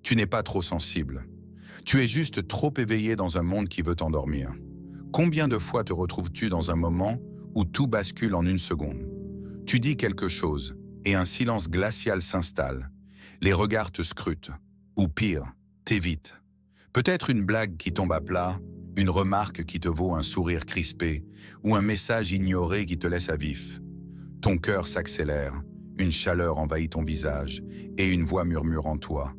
Tu n'es pas trop sensible. Tu es juste trop éveillé dans un monde qui veut t'endormir. Combien de fois te retrouves-tu dans un moment où tout bascule en une seconde? Tu dis quelque chose et un silence glacial s'installe. Les regards te scrutent. Ou pire, t'évitent. Peut-être une blague qui tombe à plat, une remarque qui te vaut un sourire crispé ou un message ignoré qui te laisse à vif. Ton cœur s'accélère, une chaleur envahit ton visage et une voix murmure en toi.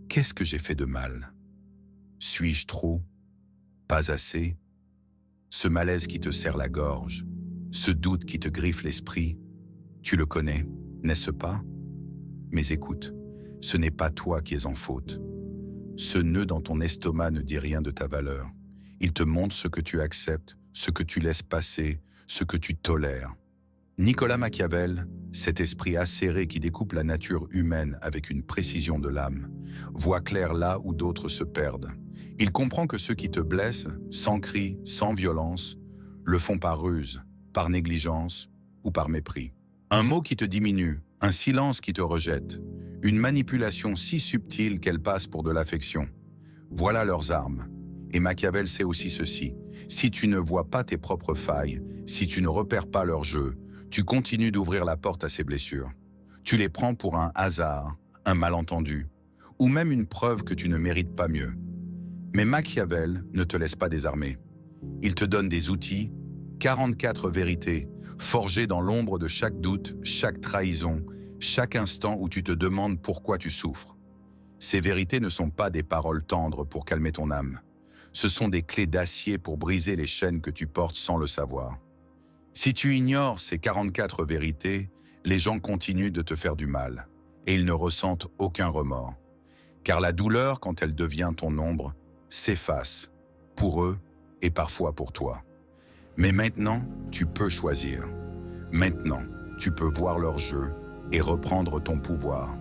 Qu'est-ce que j'ai fait de mal? Suis-je trop? Pas assez? Ce malaise qui te serre la gorge, ce doute qui te griffe l'esprit, tu le connais, n'est-ce pas? Mais écoute, ce n'est pas toi qui es en faute. Ce nœud dans ton estomac ne dit rien de ta valeur. Il te montre ce que tu acceptes, ce que tu laisses passer, ce que tu tolères. Nicolas Machiavel, cet esprit acéré qui découpe la nature humaine avec une précision de l'âme, voit clair là où d'autres se perdent. Il comprend que ceux qui te blessent, sans cri, sans violence, le font par ruse, par négligence ou par mépris. Un mot qui te diminue, un silence qui te rejette, une manipulation si subtile qu'elle passe pour de l'affection. Voilà leurs armes. Et Machiavel sait aussi ceci. Si tu ne vois pas tes propres failles, si tu ne repères pas leur jeu, tu continues d'ouvrir la porte à ces blessures. Tu les prends pour un hasard, un malentendu, ou même une preuve que tu ne mérites pas mieux. Mais Machiavel ne te laisse pas désarmé. Il te donne des outils, 44 vérités, forgées dans l'ombre de chaque doute, chaque trahison, chaque instant où tu te demandes pourquoi tu souffres. Ces vérités ne sont pas des paroles tendres pour calmer ton âme. Ce sont des clés d'acier pour briser les chaînes que tu portes sans le savoir. Si tu ignores ces 44 vérités, les gens continuent de te faire du mal, et ils ne ressentent aucun remords. Car la douleur, quand elle devient ton ombre, s'efface, pour eux et parfois pour toi. Mais maintenant, tu peux choisir. Maintenant, tu peux voir leur jeu et reprendre ton pouvoir.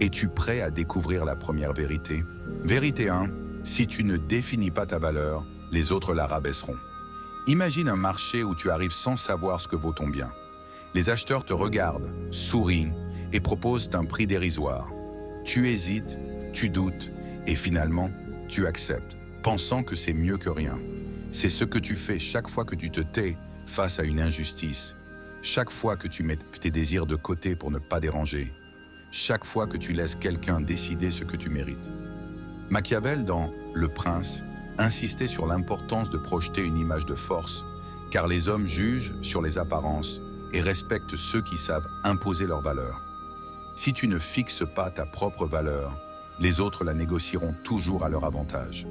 Es-tu prêt à découvrir la première vérité? Vérité 1, si tu ne définis pas ta valeur, les autres la rabaisseront. Imagine un marché où tu arrives sans savoir ce que vaut ton bien. Les acheteurs te regardent, sourient et proposent un prix dérisoire. Tu hésites, tu doutes et finalement, tu acceptes, pensant que c'est mieux que rien. C'est ce que tu fais chaque fois que tu te tais face à une injustice, chaque fois que tu mets tes désirs de côté pour ne pas déranger, chaque fois que tu laisses quelqu'un décider ce que tu mérites. Machiavel, dans Le Prince, insistait sur l'importance de projeter une image de force, car les hommes jugent sur les apparences et respectent ceux qui savent imposer leur valeur. Si tu ne fixes pas ta propre valeur, les autres la négocieront toujours à leur avantage.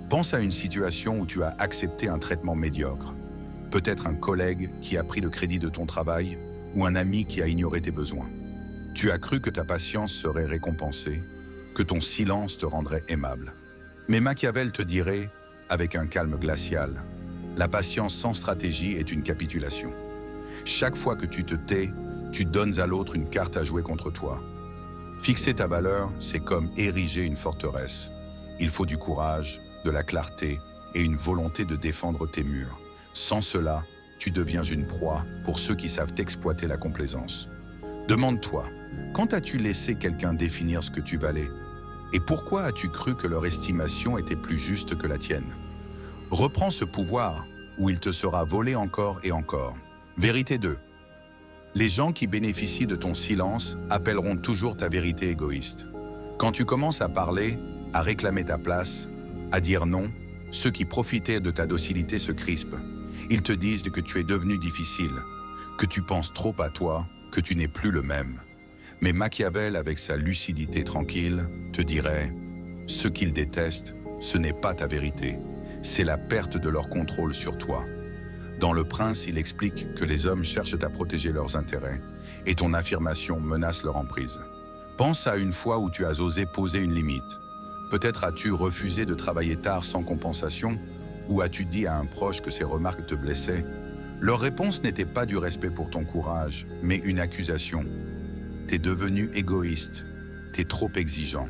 Pense à une situation où tu as accepté un traitement médiocre. Peut-être un collègue qui a pris le crédit de ton travail ou un ami qui a ignoré tes besoins. Tu as cru que ta patience serait récompensée, que ton silence te rendrait aimable. Mais Machiavel te dirait, avec un calme glacial, la patience sans stratégie est une capitulation. Chaque fois que tu te tais, tu donnes à l'autre une carte à jouer contre toi. Fixer ta valeur, c'est comme ériger une forteresse. Il faut du courage, de la clarté et une volonté de défendre tes murs. Sans cela, tu deviens une proie pour ceux qui savent exploiter la complaisance. Demande-toi, quand as-tu laissé quelqu'un définir ce que tu valais? Et pourquoi as-tu cru que leur estimation était plus juste que la tienne? Reprends ce pouvoir, ou il te sera volé encore et encore. Vérité 2. Les gens qui bénéficient de ton silence appelleront toujours ta vérité égoïste. Quand tu commences à parler, à réclamer ta place, à dire non, ceux qui profitaient de ta docilité se crispent. Ils te disent que tu es devenu difficile, que tu penses trop à toi, que tu n'es plus le même. Mais Machiavel, avec sa lucidité tranquille, te dirait « Ce qu'ils détestent, ce n'est pas ta vérité, c'est la perte de leur contrôle sur toi. » Dans Le Prince, il explique que les hommes cherchent à protéger leurs intérêts et ton affirmation menace leur emprise. Pense à une fois où tu as osé poser une limite. Peut-être as-tu refusé de travailler tard sans compensation ou as-tu dit à un proche que ses remarques te blessaient? Leur réponse n'était pas du respect pour ton courage, mais une accusation. T'es devenu égoïste, t'es trop exigeant.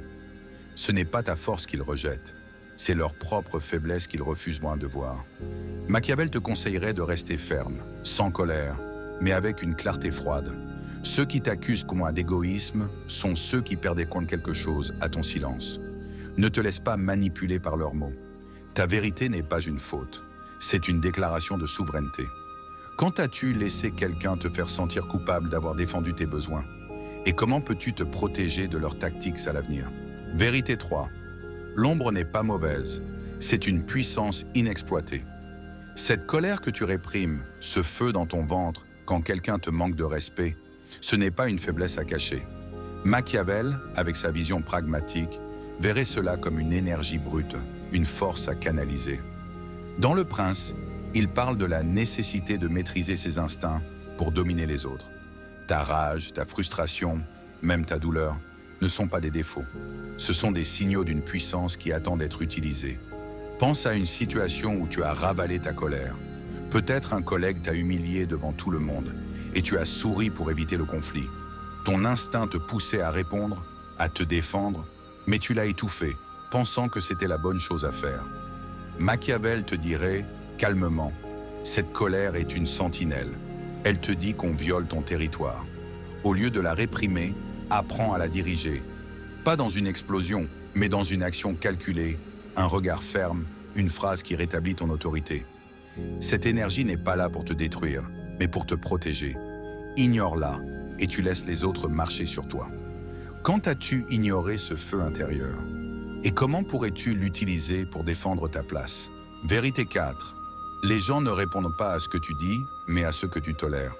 Ce n'est pas ta force qu'ils rejettent, c'est leur propre faiblesse qu'ils refusent moins de voir. Machiavel te conseillerait de rester ferme, sans colère, mais avec une clarté froide. Ceux qui t'accusent comme d'égoïsme sont ceux qui perdent compte quelque chose à ton silence. Ne te laisse pas manipuler par leurs mots. Ta vérité n'est pas une faute, c'est une déclaration de souveraineté. Quand as-tu laissé quelqu'un te faire sentir coupable d'avoir défendu tes besoins? Et comment peux-tu te protéger de leurs tactiques à l'avenir? Vérité 3. L'ombre n'est pas mauvaise, c'est une puissance inexploitée. Cette colère que tu réprimes, ce feu dans ton ventre quand quelqu'un te manque de respect, ce n'est pas une faiblesse à cacher. Machiavel, avec sa vision pragmatique, verrait cela comme une énergie brute, une force à canaliser. Dans Le Prince, il parle de la nécessité de maîtriser ses instincts pour dominer les autres. Ta rage, ta frustration, même ta douleur, ne sont pas des défauts. Ce sont des signaux d'une puissance qui attend d'être utilisée. Pense à une situation où tu as ravalé ta colère. Peut-être un collègue t'a humilié devant tout le monde et tu as souri pour éviter le conflit. Ton instinct te poussait à répondre, à te défendre, mais tu l'as étouffé, pensant que c'était la bonne chose à faire. Machiavel te dirait, calmement, cette colère est une sentinelle. Elle te dit qu'on viole ton territoire. Au lieu de la réprimer, apprends à la diriger. Pas dans une explosion, mais dans une action calculée, un regard ferme, une phrase qui rétablit ton autorité. Cette énergie n'est pas là pour te détruire, mais pour te protéger. Ignore-la et tu laisses les autres marcher sur toi. Quand as-tu ignoré ce feu intérieur? Et comment pourrais-tu l'utiliser pour défendre ta place? Vérité 4. Les gens ne répondent pas à ce que tu dis, mais à ce que tu tolères.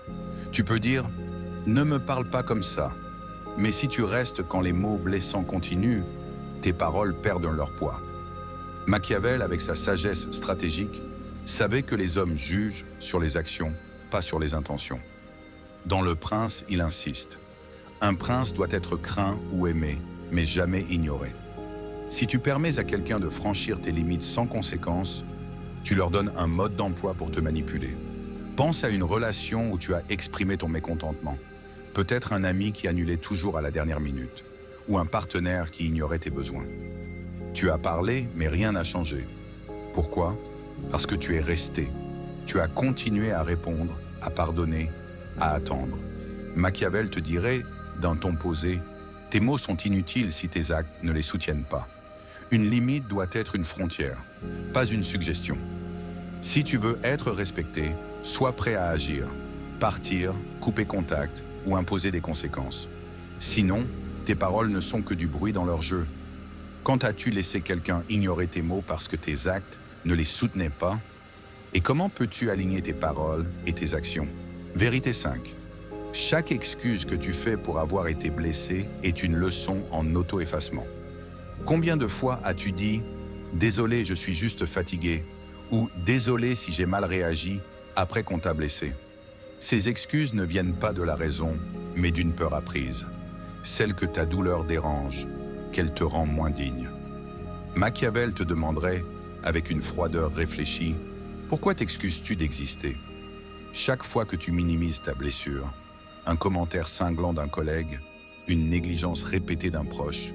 Tu peux dire « Ne me parle pas comme ça », mais si tu restes quand les mots blessants continuent, tes paroles perdent leur poids. Machiavel, avec sa sagesse stratégique, savait que les hommes jugent sur les actions, pas sur les intentions. Dans Le Prince, il insiste. Un prince doit être craint ou aimé, mais jamais ignoré. Si tu permets à quelqu'un de franchir tes limites sans conséquence, tu leur donnes un mode d'emploi pour te manipuler. Pense à une relation où tu as exprimé ton mécontentement. Peut-être un ami qui annulait toujours à la dernière minute, ou un partenaire qui ignorait tes besoins. Tu as parlé, mais rien n'a changé. Pourquoi? Parce que tu es resté. Tu as continué à répondre, à pardonner, à attendre. Machiavel te dirait, d'un ton posé, tes mots sont inutiles si tes actes ne les soutiennent pas. Une limite doit être une frontière, pas une suggestion. Si tu veux être respecté, sois prêt à agir, partir, couper contact ou imposer des conséquences. Sinon, tes paroles ne sont que du bruit dans leur jeu. Quand as-tu laissé quelqu'un ignorer tes mots parce que tes actes ne les soutenaient pas? Et comment peux-tu aligner tes paroles et tes actions? Vérité 5. Chaque excuse que tu fais pour avoir été blessé est une leçon en auto-effacement. Combien de fois as-tu dit « Désolé, je suis juste fatigué » ou « Désolé si j'ai mal réagi » après qu'on t'a blessé? Ces excuses ne viennent pas de la raison, mais d'une peur apprise. Celle que ta douleur dérange, qu'elle te rend moins digne. Machiavel te demanderait, avec une froideur réfléchie, « Pourquoi t'excuses-tu d'exister » Chaque fois que tu minimises ta blessure, un commentaire cinglant d'un collègue, une négligence répétée d'un proche,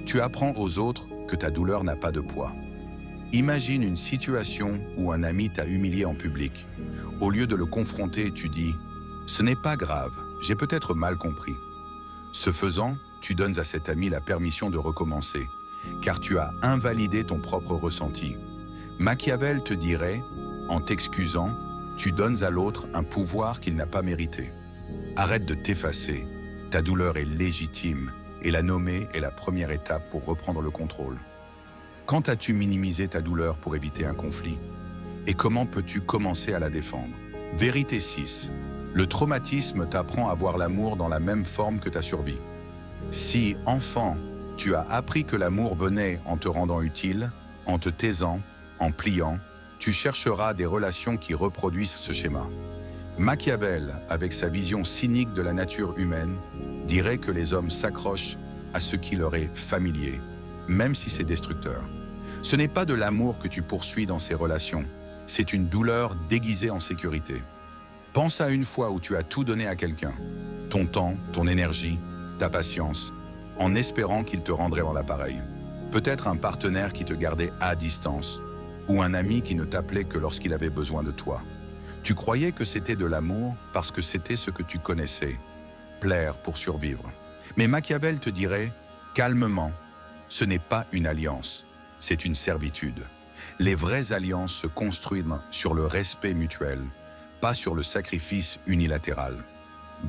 tu apprends aux autres que ta douleur n'a pas de poids. Imagine une situation où un ami t'a humilié en public. Au lieu de le confronter, tu dis « Ce n'est pas grave, j'ai peut-être mal compris ». Ce faisant, tu donnes à cet ami la permission de recommencer, car tu as invalidé ton propre ressenti. Machiavel te dirait, en t'excusant, tu donnes à l'autre un pouvoir qu'il n'a pas mérité. Arrête de t'effacer, ta douleur est légitime et la nommer est la première étape pour reprendre le contrôle. Quand as-tu minimisé ta douleur pour éviter un conflit? Et comment peux-tu commencer à la défendre? Vérité 6. Le traumatisme t'apprend à voir l'amour dans la même forme que ta survie. Si, enfant, tu as appris que l'amour venait en te rendant utile, en te taisant, en pliant, tu chercheras des relations qui reproduisent ce schéma. Machiavel, avec sa vision cynique de la nature humaine, dirait que les hommes s'accrochent à ce qui leur est familier, même si c'est destructeur. Ce n'est pas de l'amour que tu poursuis dans ces relations, c'est une douleur déguisée en sécurité. Pense à une fois où tu as tout donné à quelqu'un, ton temps, ton énergie, ta patience, en espérant qu'il te rendrait en l'appareil. Peut-être un partenaire qui te gardait à distance, ou un ami qui ne t'appelait que lorsqu'il avait besoin de toi. Tu croyais que c'était de l'amour parce que c'était ce que tu connaissais. plaire pour survivre. Mais Machiavel te dirait, calmement, ce n'est pas une alliance, c'est une servitude. Les vraies alliances se construisent sur le respect mutuel, pas sur le sacrifice unilatéral.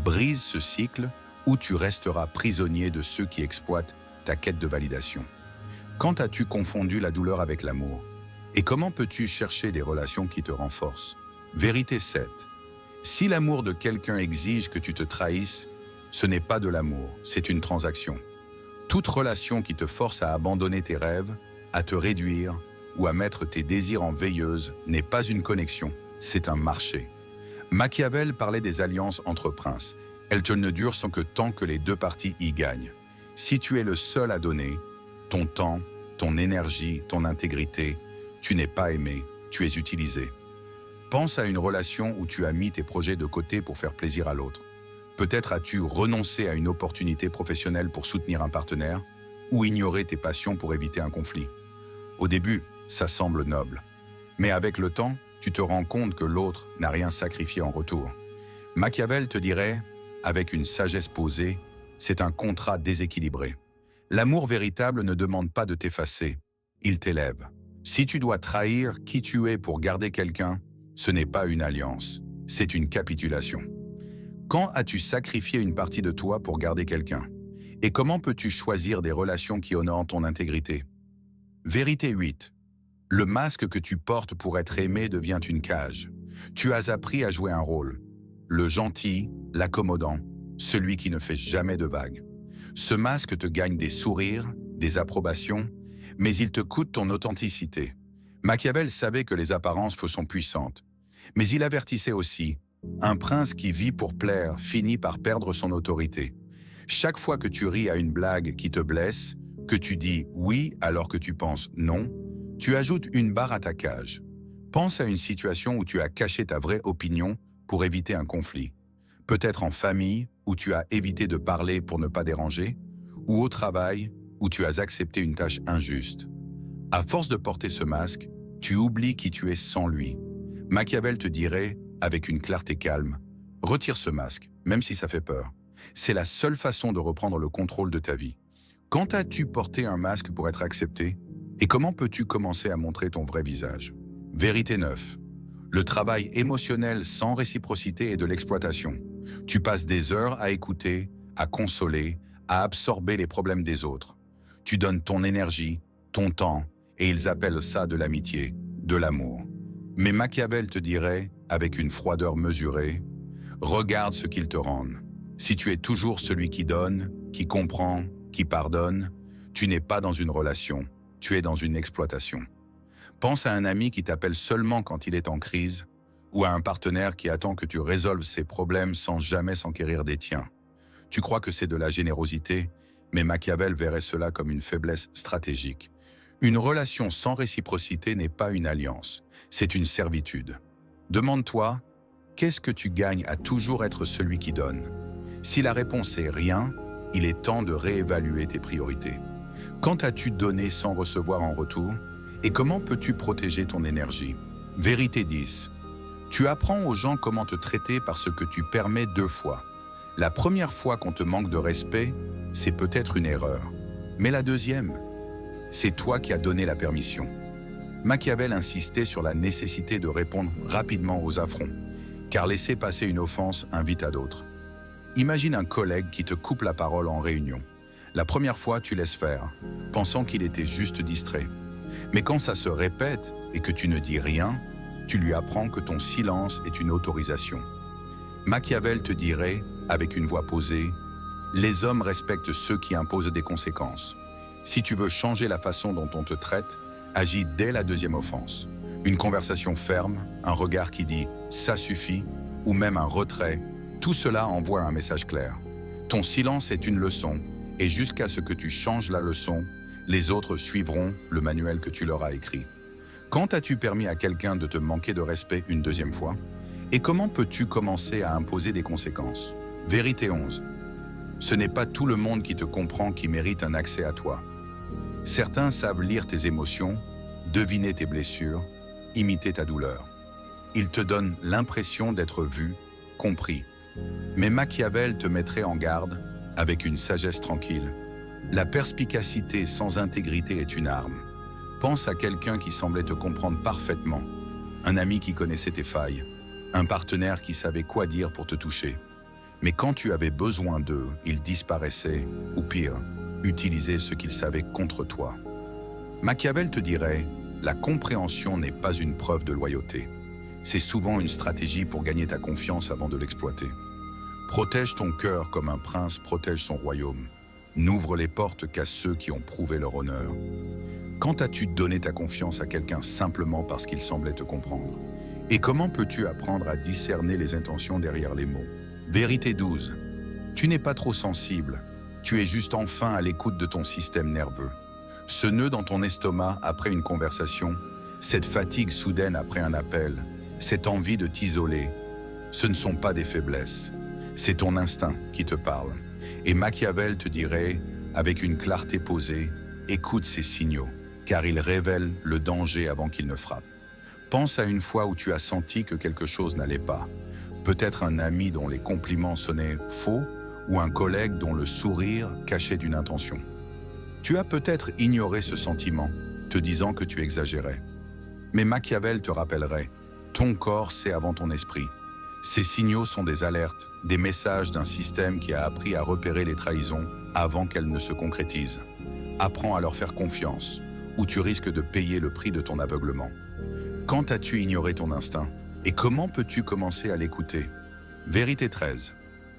Brise ce cycle où tu resteras prisonnier de ceux qui exploitent ta quête de validation. Quand as-tu confondu la douleur avec l'amour? Et comment peux-tu chercher des relations qui te renforcent? Vérité 7. Si l'amour de quelqu'un exige que tu te trahisses, ce n'est pas de l'amour, c'est une transaction. Toute relation qui te force à abandonner tes rêves, à te réduire ou à mettre tes désirs en veilleuse n'est pas une connexion, c'est un marché. Machiavel parlait des alliances entre princes. Elles ne durent tant que les deux parties y gagnent. Si tu es le seul à donner, ton temps, ton énergie, ton intégrité, tu n'es pas aimé, tu es utilisé. Pense à une relation où tu as mis tes projets de côté pour faire plaisir à l'autre. Peut-être as-tu renoncé à une opportunité professionnelle pour soutenir un partenaire ou ignoré tes passions pour éviter un conflit. Au début, ça semble noble. Mais avec le temps, tu te rends compte que l'autre n'a rien sacrifié en retour. Machiavel te dirait, avec une sagesse posée, c'est un contrat déséquilibré. L'amour véritable ne demande pas de t'effacer, il t'élève. Si tu dois trahir qui tu es pour garder quelqu'un, ce n'est pas une alliance, c'est une capitulation. Quand as-tu sacrifié une partie de toi pour garder quelqu'un? Et comment peux-tu choisir des relations qui honorent ton intégrité? Vérité 8. Le masque que tu portes pour être aimé devient une cage. Tu as appris à jouer un rôle. Le gentil, l'accommodant, celui qui ne fait jamais de vagues. Ce masque te gagne des sourires, des approbations, mais il te coûte ton authenticité. Machiavel savait que les apparences sont puissantes. Mais il avertissait aussi, un prince qui vit pour plaire finit par perdre son autorité. Chaque fois que tu ris à une blague qui te blesse, que tu dis oui alors que tu penses non, tu ajoutes une barre à ta cage. Pense à une situation où tu as caché ta vraie opinion pour éviter un conflit. Peut-être en famille, où tu as évité de parler pour ne pas déranger, ou au travail, où tu as accepté une tâche injuste. À force de porter ce masque, tu oublies qui tu es sans lui. Machiavel te dirait, avec une clarté calme, retire ce masque, même si ça fait peur. C'est la seule façon de reprendre le contrôle de ta vie. Quand as-tu porté un masque pour être accepté? Et comment peux-tu commencer à montrer ton vrai visage? Vérité 9. Le travail émotionnel sans réciprocité est de l'exploitation. Tu passes des heures à écouter, à consoler, à absorber les problèmes des autres. Tu donnes ton énergie, ton temps, et ils appellent ça de l'amitié, de l'amour. Mais Machiavel te dirait, avec une froideur mesurée, regarde ce qu'ils te rendent. Si tu es toujours celui qui donne, qui comprend, qui pardonne, tu n'es pas dans une relation, tu es dans une exploitation. Pense à un ami qui t'appelle seulement quand il est en crise, ou à un partenaire qui attend que tu résolves ses problèmes sans jamais s'enquérir des tiens. Tu crois que c'est de la générosité, mais Machiavel verrait cela comme une faiblesse stratégique. Une relation sans réciprocité n'est pas une alliance, c'est une servitude. Demande-toi, qu'est-ce que tu gagnes à toujours être celui qui donne? Si la réponse est rien, il est temps de réévaluer tes priorités. Quand as-tu donné sans recevoir en retour? Et comment peux-tu protéger ton énergie? Vérité 10. Tu apprends aux gens comment te traiter parce que tu permets 2 fois. La première fois qu'on te manque de respect, c'est peut-être une erreur. Mais la deuxième, c'est toi qui as donné la permission. Machiavel insistait sur la nécessité de répondre rapidement aux affronts, car laisser passer une offense invite à d'autres. Imagine un collègue qui te coupe la parole en réunion. La première fois, tu laisses faire, pensant qu'il était juste distrait. Mais quand ça se répète et que tu ne dis rien, tu lui apprends que ton silence est une autorisation. Machiavel te dirait, avec une voix posée, « Les hommes respectent ceux qui imposent des conséquences. Si tu veux changer la façon dont on te traite, agis dès la deuxième offense. Une conversation ferme, un regard qui dit « ça suffit » ou même un retrait, tout cela envoie un message clair. Ton silence est une leçon, et jusqu'à ce que tu changes la leçon, les autres suivront le manuel que tu leur as écrit. Quand as-tu permis à quelqu'un de te manquer de respect une deuxième fois? Et comment peux-tu commencer à imposer des conséquences? Vérité 11. Ce n'est pas tout le monde qui te comprend qui mérite un accès à toi. Certains savent lire tes émotions, deviner tes blessures, imiter ta douleur. Ils te donnent l'impression d'être vu, compris, Mais Machiavel te mettrait en garde avec une sagesse tranquille. La perspicacité sans intégrité est une arme. Pense à quelqu'un qui semblait te comprendre parfaitement, un ami qui connaissait tes failles, un partenaire qui savait quoi dire pour te toucher. Mais quand tu avais besoin d'eux, ils disparaissaient, ou pire, utilisaient ce qu'ils savaient contre toi. Machiavel te dirait, la compréhension n'est pas une preuve de loyauté. C'est souvent une stratégie pour gagner ta confiance avant de l'exploiter. Protège ton cœur comme un prince protège son royaume. N'ouvre les portes qu'à ceux qui ont prouvé leur honneur. Quand as-tu donné ta confiance à quelqu'un simplement parce qu'il semblait te comprendre? Et comment peux-tu apprendre à discerner les intentions derrière les mots? Vérité 12. Tu n'es pas trop sensible. Tu es juste enfin à l'écoute de ton système nerveux. Ce nœud dans ton estomac après une conversation, cette fatigue soudaine après un appel, cette envie de t'isoler, ce ne sont pas des faiblesses. C'est ton instinct qui te parle. Et Machiavel te dirait, avec une clarté posée, écoute ces signaux, car ils révèlent le danger avant qu'il ne frappe. Pense à une fois où tu as senti que quelque chose n'allait pas. Peut-être un ami dont les compliments sonnaient faux, ou un collègue dont le sourire cachait une intention. Tu as peut-être ignoré ce sentiment, te disant que tu exagérais. Mais Machiavel te rappellerait, ton corps sait avant ton esprit. Ces signaux sont des alertes, des messages d'un système qui a appris à repérer les trahisons avant qu'elles ne se concrétisent. Apprends à leur faire confiance, ou tu risques de payer le prix de ton aveuglement. Quand as-tu ignoré ton instinct? Et comment peux-tu commencer à l'écouter? Vérité 13.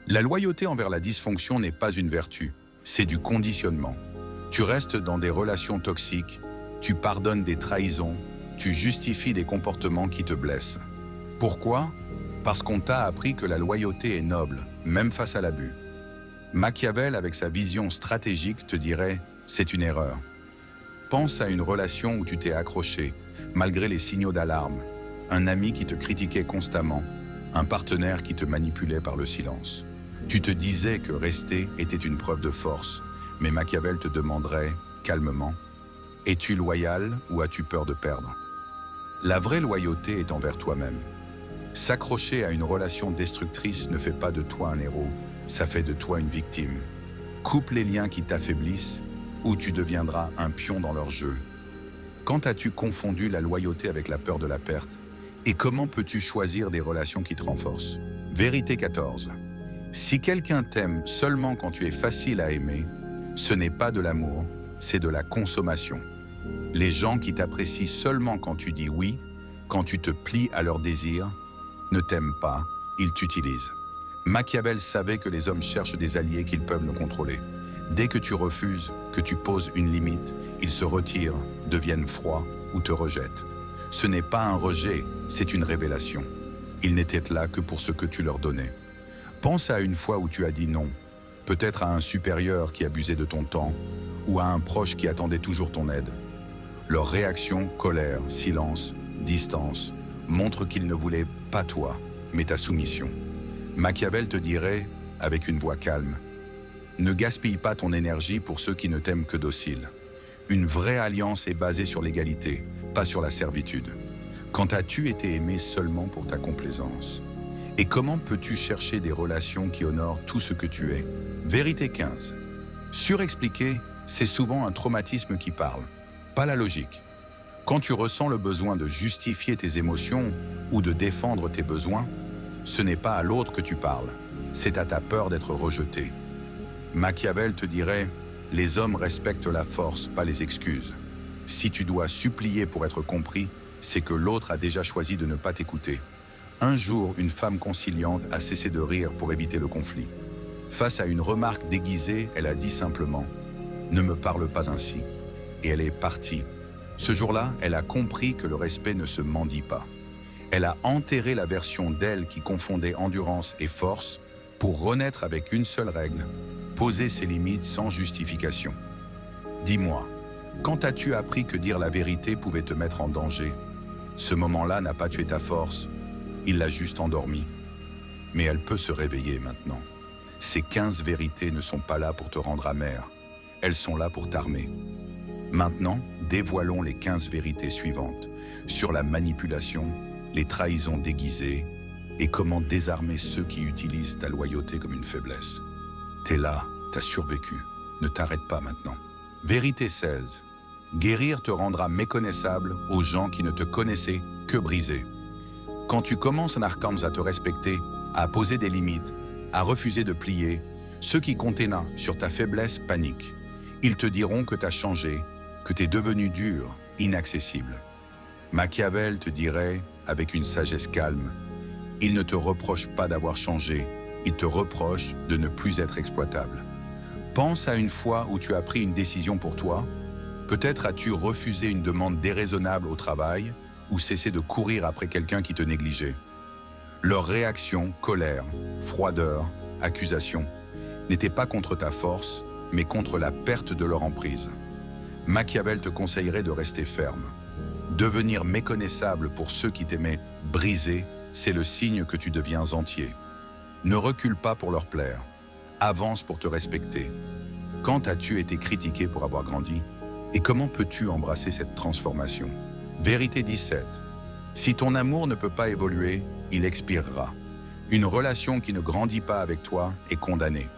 La loyauté envers la dysfonction n'est pas une vertu, c'est du conditionnement. Tu restes dans des relations toxiques, tu pardonnes des trahisons, tu justifies des comportements qui te blessent. Pourquoi? Parce qu'on t'a appris que la loyauté est noble, même face à l'abus. Machiavel, avec sa vision stratégique, te dirait « c'est une erreur ». Pense à une relation où tu t'es accroché, malgré les signaux d'alarme, un ami qui te critiquait constamment, un partenaire qui te manipulait par le silence. Tu te disais que rester était une preuve de force, mais Machiavel te demanderait, calmement, « es-tu loyal ou as-tu peur de perdre ?» La vraie loyauté est envers toi-même. S'accrocher à une relation destructrice ne fait pas de toi un héros, ça fait de toi une victime. Coupe les liens qui t'affaiblissent ou tu deviendras un pion dans leur jeu. Quand as-tu confondu la loyauté avec la peur de la perte? Et comment peux-tu choisir des relations qui te renforcent? Vérité 14. Si quelqu'un t'aime seulement quand tu es facile à aimer, ce n'est pas de l'amour, c'est de la consommation. Les gens qui t'apprécient seulement quand tu dis oui, quand tu te plies à leurs désirs, ne t'aiment pas, ils t'utilisent. Machiavel savait que les hommes cherchent des alliés qu'ils peuvent ne contrôler. Dès que tu refuses, que tu poses une limite, ils se retirent, deviennent froids ou te rejettent. Ce n'est pas un rejet, c'est une révélation. Ils n'étaient là que pour ce que tu leur donnais. Pense à une fois où tu as dit non, peut-être à un supérieur qui abusait de ton temps ou à un proche qui attendait toujours ton aide. Leur réaction, colère, silence, distance, montrent qu'ils ne voulaient pas toi, mais ta soumission. Machiavel te dirait, avec une voix calme, « Ne gaspille pas ton énergie pour ceux qui ne t'aiment que docile. Une vraie alliance est basée sur l'égalité, pas sur la servitude. Quand as-tu été aimé seulement pour ta complaisance? Et comment peux-tu chercher des relations qui honorent tout ce que tu es? » Vérité 15. Surexpliquer, c'est souvent un traumatisme qui parle, pas la logique. Quand tu ressens le besoin de justifier tes émotions ou de défendre tes besoins, ce n'est pas à l'autre que tu parles, c'est à ta peur d'être rejeté. Machiavel te dirait, les hommes respectent la force, pas les excuses. Si tu dois supplier pour être compris, c'est que l'autre a déjà choisi de ne pas t'écouter. Un jour, une femme conciliante a cessé de rire pour éviter le conflit. Face à une remarque déguisée, elle a dit simplement « Ne me parle pas ainsi ». Et elle est partie. Ce jour-là, elle a compris que le respect ne se mendie pas. Elle a enterré la version d'elle qui confondait endurance et force pour renaître avec une seule règle, poser ses limites sans justification. Dis-moi, quand as-tu appris que dire la vérité pouvait te mettre en danger? Ce moment-là n'a pas tué ta force, il l'a juste endormie. Mais elle peut se réveiller maintenant. Ces 15 vérités ne sont pas là pour te rendre amer, elles sont là pour t'armer. Maintenant, dévoilons les 15 vérités suivantes sur la manipulation, les trahisons déguisées et comment désarmer ceux qui utilisent ta loyauté comme une faiblesse. T'es là, t'as survécu. Ne t'arrête pas maintenant. Vérité 16. Guérir te rendra méconnaissable aux gens qui ne te connaissaient que brisé. Quand tu commences en Arkham à te respecter, à poser des limites, à refuser de plier, ceux qui comptaient là sur ta faiblesse paniquent. Ils te diront que t'as changé, que t'es devenu dur, inaccessible. Machiavel te dirait, avec une sagesse calme, il ne te reproche pas d'avoir changé, il te reproche de ne plus être exploitable. Pense à une fois où tu as pris une décision pour toi. Peut-être as-tu refusé une demande déraisonnable au travail ou cessé de courir après quelqu'un qui te négligeait. Leur réaction, colère, froideur, accusation, n'était pas contre ta force, mais contre la perte de leur emprise. Machiavel te conseillerait de rester ferme. Devenir méconnaissable pour ceux qui t'aimaient brisé, c'est le signe que tu deviens entier. Ne recule pas pour leur plaire. Avance pour te respecter. Quand as-tu été critiqué pour avoir grandi? Et comment peux-tu embrasser cette transformation? Vérité 17. Si ton amour ne peut pas évoluer, il expirera. Une relation qui ne grandit pas avec toi est condamnée.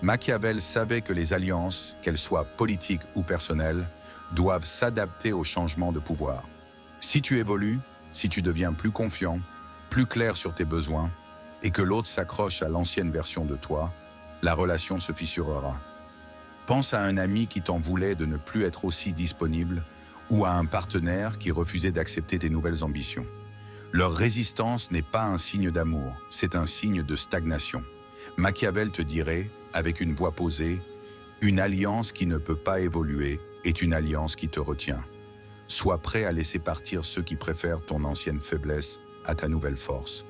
Machiavel savait que les alliances, qu'elles soient politiques ou personnelles, doivent s'adapter aux changements de pouvoir. Si tu évolues, si tu deviens plus confiant, plus clair sur tes besoins, et que l'autre s'accroche à l'ancienne version de toi, la relation se fissurera. Pense à un ami qui t'en voulait de ne plus être aussi disponible ou à un partenaire qui refusait d'accepter tes nouvelles ambitions. Leur résistance n'est pas un signe d'amour, c'est un signe de stagnation. Machiavel te dirait, avec une voix posée, une alliance qui ne peut pas évoluer est une alliance qui te retient. Sois prêt à laisser partir ceux qui préfèrent ton ancienne faiblesse à ta nouvelle force.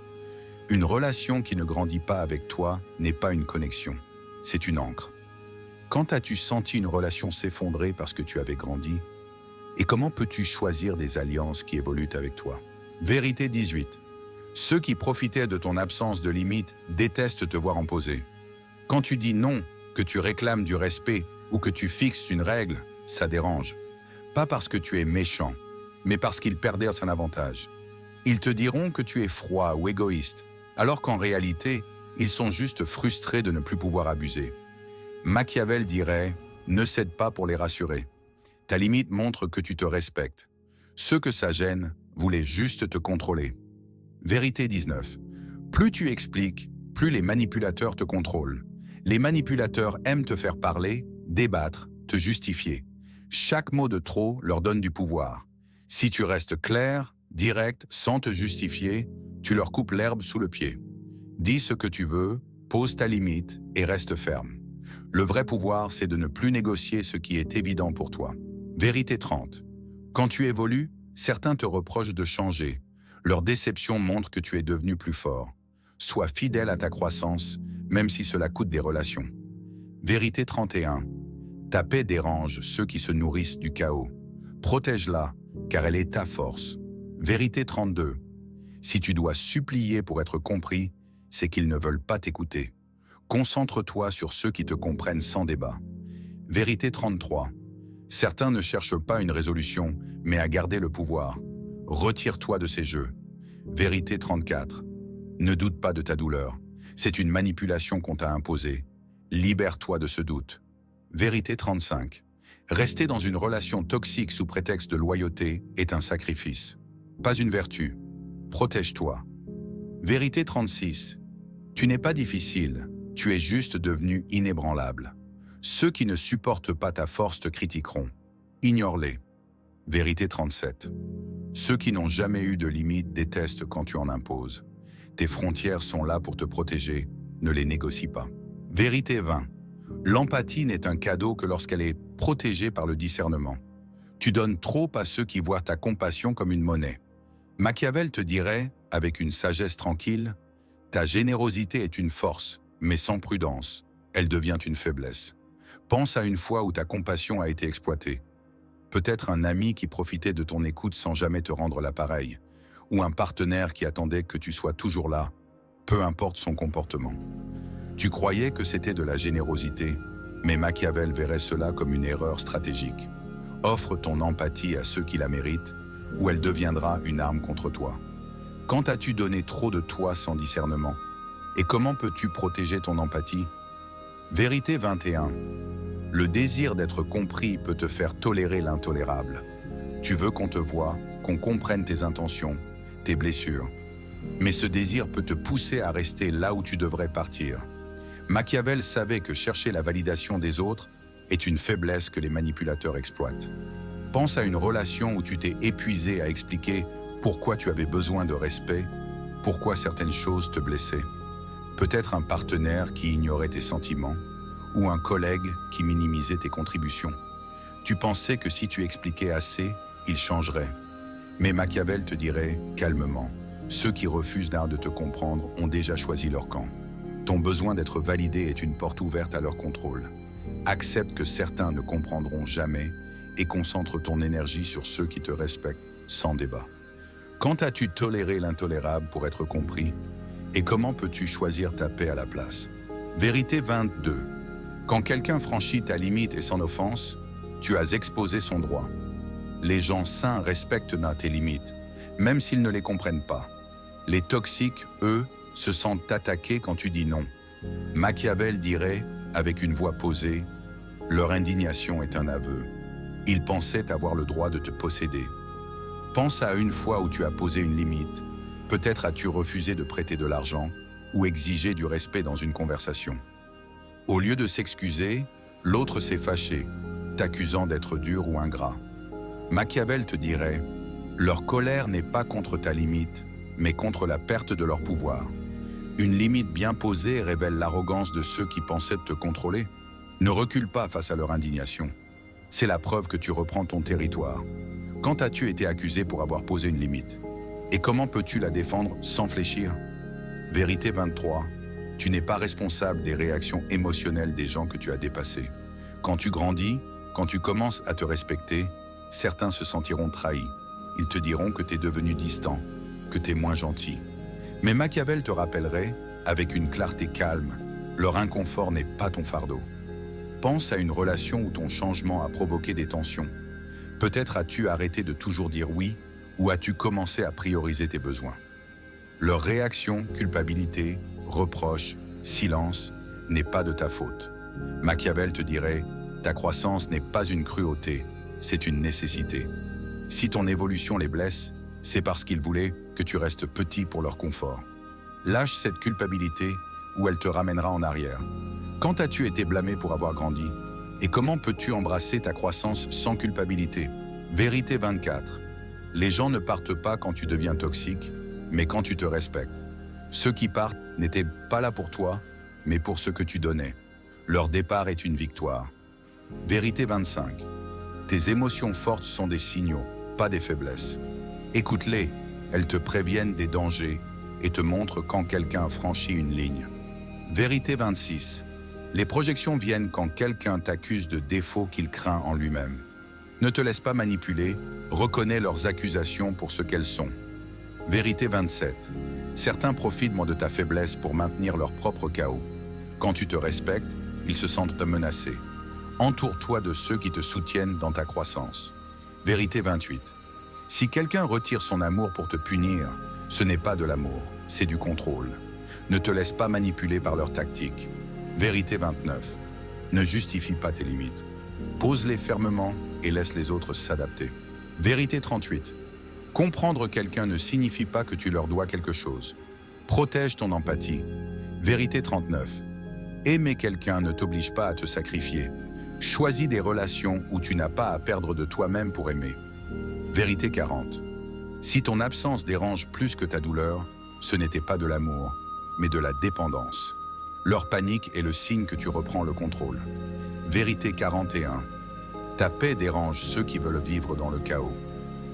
Une relation qui ne grandit pas avec toi n'est pas une connexion, c'est une ancre. Quand as-tu senti une relation s'effondrer parce que tu avais grandi? Et comment peux-tu choisir des alliances qui évoluent avec toi? Vérité 18. Ceux qui profitaient de ton absence de limite détestent te voir en poser. Quand tu dis non, que tu réclames du respect ou que tu fixes une règle, ça dérange. Pas parce que tu es méchant, mais parce qu'ils perdirent son avantage. Ils te diront que tu es froid ou égoïste, alors qu'en réalité, ils sont juste frustrés de ne plus pouvoir abuser. Machiavel dirait « Ne cède pas pour les rassurer ». Ta limite montre que tu te respectes. Ceux que ça gêne voulaient juste te contrôler. Vérité 19. Plus tu expliques, plus les manipulateurs te contrôlent. Les manipulateurs aiment te faire parler, débattre, te justifier. Chaque mot de trop leur donne du pouvoir. Si tu restes clair, direct, sans te justifier, tu leur coupes l'herbe sous le pied. Dis ce que tu veux, pose ta limite et reste ferme. Le vrai pouvoir, c'est de ne plus négocier ce qui est évident pour toi. Vérité 30. Quand tu évolues, certains te reprochent de changer. Leur déception montre que tu es devenu plus fort. Sois fidèle à ta croissance, même si cela coûte des relations. Vérité 31. Ta paix dérange ceux qui se nourrissent du chaos. Protège-la, car elle est ta force. Vérité 32. Si tu dois supplier pour être compris, c'est qu'ils ne veulent pas t'écouter. Concentre-toi sur ceux qui te comprennent sans débat. Vérité 33. Certains ne cherchent pas une résolution, mais à garder le pouvoir. Retire-toi de ces jeux. Vérité 34. Ne doute pas de ta douleur. C'est une manipulation qu'on t'a imposée. Libère-toi de ce doute. Vérité 35. Rester dans une relation toxique sous prétexte de loyauté est un sacrifice. Pas une vertu. Protège-toi. Vérité 36. Tu n'es pas difficile, tu es juste devenu inébranlable. Ceux qui ne supportent pas ta force te critiqueront. Ignore-les. Vérité 37. Ceux qui n'ont jamais eu de limite détestent quand tu en imposes. Tes frontières sont là pour te protéger, ne les négocie pas. Vérité 20. L'empathie n'est un cadeau que lorsqu'elle est protégée par le discernement. Tu donnes trop à ceux qui voient ta compassion comme une monnaie. Machiavel te dirait, avec une sagesse tranquille, ta générosité est une force, mais sans prudence, elle devient une faiblesse. Pense à une fois où ta compassion a été exploitée. Peut-être un ami qui profitait de ton écoute sans jamais te rendre l'appareil, ou un partenaire qui attendait que tu sois toujours là, peu importe son comportement. Tu croyais que c'était de la générosité, mais Machiavel verrait cela comme une erreur stratégique. Offre ton empathie à ceux qui la méritent, ou elle deviendra une arme contre toi. Quand as-tu donné trop de toi sans discernement? Et comment peux-tu protéger ton empathie? Vérité 21. Le désir d'être compris peut te faire tolérer l'intolérable. Tu veux qu'on te voie, qu'on comprenne tes intentions, tes blessures. Mais ce désir peut te pousser à rester là où tu devrais partir. Machiavel savait que chercher la validation des autres est une faiblesse que les manipulateurs exploitent. Pense à une relation où tu t'es épuisé à expliquer pourquoi tu avais besoin de respect, pourquoi certaines choses te blessaient. Peut-être un partenaire qui ignorait tes sentiments, ou un collègue qui minimisait tes contributions. Tu pensais que si tu expliquais assez, il changerait. Mais Machiavel te dirait calmement, ceux qui refusent de te comprendre ont déjà choisi leur camp. Ton besoin d'être validé est une porte ouverte à leur contrôle. Accepte que certains ne comprendront jamais et concentre ton énergie sur ceux qui te respectent sans débat. Quand as-tu toléré l'intolérable pour être compris? Et comment peux-tu choisir ta paix à la place? Vérité 22. Quand quelqu'un franchit ta limite et sans offense, tu as exposé son droit. Les gens sains respectent tes limites, même s'ils ne les comprennent pas. Les toxiques, eux, se sentent attaqués quand tu dis non. Machiavel dirait, avec une voix posée, « Leur indignation est un aveu. Ils pensaient avoir le droit de te posséder. » Pense à une fois où tu as posé une limite. Peut-être as-tu refusé de prêter de l'argent ou exigé du respect dans une conversation. Au lieu de s'excuser, l'autre s'est fâché, t'accusant d'être dur ou ingrat. Machiavel te dirait, leur colère n'est pas contre ta limite, mais contre la perte de leur pouvoir. Une limite bien posée révèle l'arrogance de ceux qui pensaient te contrôler. Ne recule pas face à leur indignation. C'est la preuve que tu reprends ton territoire. Quand as-tu été accusé pour avoir posé une limite? Et comment peux-tu la défendre sans fléchir? Vérité 23. Tu n'es pas responsable des réactions émotionnelles des gens que tu as dépassés. Quand tu grandis, quand tu commences à te respecter, certains se sentiront trahis. Ils te diront que tu es devenu distant, que tu es moins gentil. Mais Machiavel te rappellerait, avec une clarté calme, leur inconfort n'est pas ton fardeau. Pense à une relation où ton changement a provoqué des tensions. Peut-être as-tu arrêté de toujours dire oui, ou as-tu commencé à prioriser tes besoins. Leur réaction, culpabilité, reproche, silence, n'est pas de ta faute. Machiavel te dirait, ta croissance n'est pas une cruauté, c'est une nécessité. Si ton évolution les blesse, c'est parce qu'ils voulaient que tu restes petit pour leur confort. Lâche cette culpabilité ou elle te ramènera en arrière. Quand as-tu été blâmé pour avoir grandi? Et comment peux-tu embrasser ta croissance sans culpabilité? Vérité 24. Les gens ne partent pas quand tu deviens toxique, mais quand tu te respectes. Ceux qui partent n'étaient pas là pour toi, mais pour ce que tu donnais. Leur départ est une victoire. Vérité 25. Tes émotions fortes sont des signaux, pas des faiblesses. Écoute-les, elles te préviennent des dangers et te montrent quand quelqu'un franchit une ligne. Vérité 26. Les projections viennent quand quelqu'un t'accuse de défauts qu'il craint en lui-même. Ne te laisse pas manipuler, reconnais leurs accusations pour ce qu'elles sont. Vérité 27. Certains profitent de ta faiblesse pour maintenir leur propre chaos. Quand tu te respectes, ils se sentent menacés. Entoure-toi de ceux qui te soutiennent dans ta croissance. Vérité 28. Si quelqu'un retire son amour pour te punir, ce n'est pas de l'amour, c'est du contrôle. Ne te laisse pas manipuler par leurs tactiques. Vérité 29. Ne justifie pas tes limites. Pose-les fermement et laisse les autres s'adapter. Vérité 38. Comprendre quelqu'un ne signifie pas que tu leur dois quelque chose. Protège ton empathie. Vérité 39. Aimer quelqu'un ne t'oblige pas à te sacrifier. Choisis des relations où tu n'as pas à perdre de toi-même pour aimer. Vérité 40. Si ton absence dérange plus que ta douleur, ce n'était pas de l'amour, mais de la dépendance. Leur panique est le signe que tu reprends le contrôle. Vérité 41. Ta paix dérange ceux qui veulent vivre dans le chaos.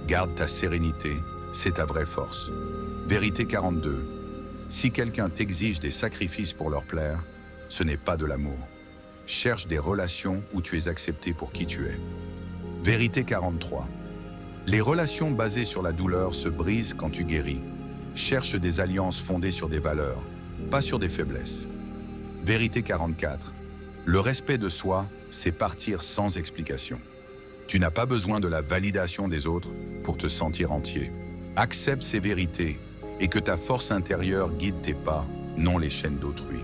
Garde ta sérénité, c'est ta vraie force. Vérité 42. Si quelqu'un t'exige des sacrifices pour leur plaire, ce n'est pas de l'amour. Cherche des relations où tu es accepté pour qui tu es. Vérité 43. Les relations basées sur la douleur se brisent quand tu guéris. Cherche des alliances fondées sur des valeurs, pas sur des faiblesses. Vérité 44. Le respect de soi, c'est partir sans explication. Tu n'as pas besoin de la validation des autres pour te sentir entier. Accepte ces vérités et que ta force intérieure guide tes pas, non les chaînes d'autrui.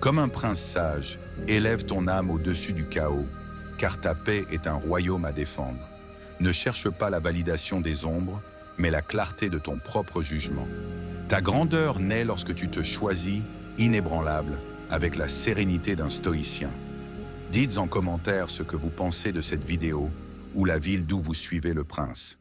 Comme un prince sage, élève ton âme au-dessus du chaos, car ta paix est un royaume à défendre. Ne cherche pas la validation des ombres, mais la clarté de ton propre jugement. Ta grandeur naît lorsque tu te choisis, inébranlable, avec la sérénité d'un stoïcien. Dites en commentaire ce que vous pensez de cette vidéo ou la ville d'où vous suivez le prince.